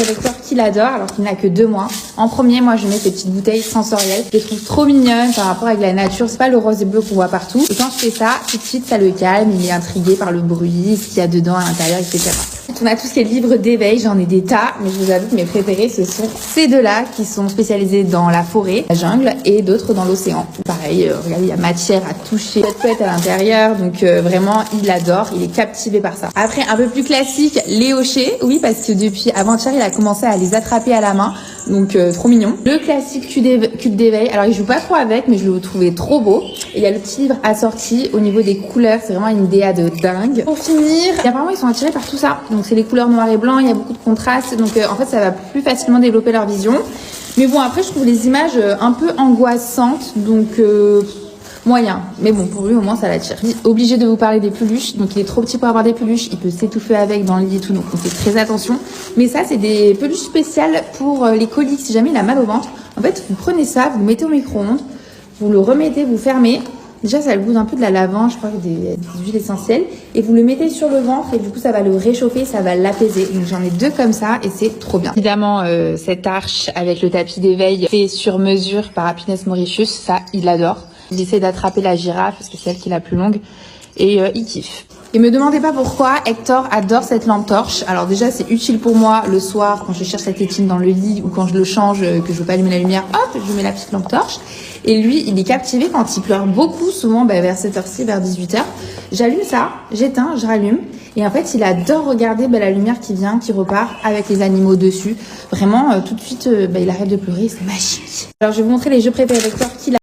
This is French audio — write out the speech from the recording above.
Vector qu'il adore alors qu'il n'a que 2 mois. En premier, moi je mets ces petites bouteilles sensorielles. Je les trouve trop mignonnes par rapport avec la nature. C'est pas le rose et bleu qu'on voit partout. Et quand je fais ça, tout de suite ça le calme. Il est intrigué par le bruit, ce qu'il y a dedans à l'intérieur, etc. On a tous ces livres d'éveil, j'en ai des tas, mais je vous avoue que mes préférés ce sont ces deux-là qui sont spécialisés dans la forêt, la jungle et d'autres dans l'océan. Pareil, regardez, il y a matière à toucher, peut-être à l'intérieur, donc vraiment il adore, il est captivé par ça. Après un peu plus classique, les hochets, oui parce que depuis avant-hier il a commencé à les attraper à la main, donc trop mignon. Le classique cube d'éveil, alors il joue pas trop avec mais je le trouvais trop beau. Et il y a le petit livre assorti au niveau des couleurs, c'est vraiment une DA de dingue. Pour finir, apparemment ils sont attirés par tout ça, donc c'est les couleurs noir et blanc, il y a beaucoup de contrastes, donc en fait ça va plus facilement développer leur vision. Mais bon après je trouve les images un peu angoissantes, donc moyen. Mais bon pour lui au moins ça l'attire. Obligé de vous parler des peluches, donc il est trop petit pour avoir des peluches, il peut s'étouffer avec dans le lit et tout, donc on fait très attention. Mais ça c'est des peluches spéciales pour les coliques, si jamais il a mal au ventre. En fait vous prenez ça, vous le mettez au micro-ondes, vous le remettez, vous fermez. Déjà, ça a le goût d'un peu de la lavande, je crois, des huiles essentielles. Et vous le mettez sur le ventre et du coup, ça va le réchauffer, ça va l'apaiser. Donc, j'en ai 2 comme ça et c'est trop bien. Évidemment, cette arche avec le tapis d'éveil fait sur mesure par Happiness Mauritius, ça, il adore. Il essaie d'attraper la girafe parce que c'est elle qui est la plus longue et il kiffe. Et me demandez pas pourquoi Hector adore cette lampe torche. Alors déjà c'est utile pour moi le soir quand je cherche la tétine dans le lit ou quand je le change que je veux pas allumer la lumière, hop je mets la petite lampe torche. Et lui il est captivé quand il pleure beaucoup, souvent vers cette heure-ci, vers 18h. J'allume ça, j'éteins, je rallume. Et en fait il adore regarder la lumière qui vient, qui repart avec les animaux dessus. Vraiment tout de suite il arrête de pleurer, c'est magique. Alors je vais vous montrer les jeux préférés d'Hector qu'il a.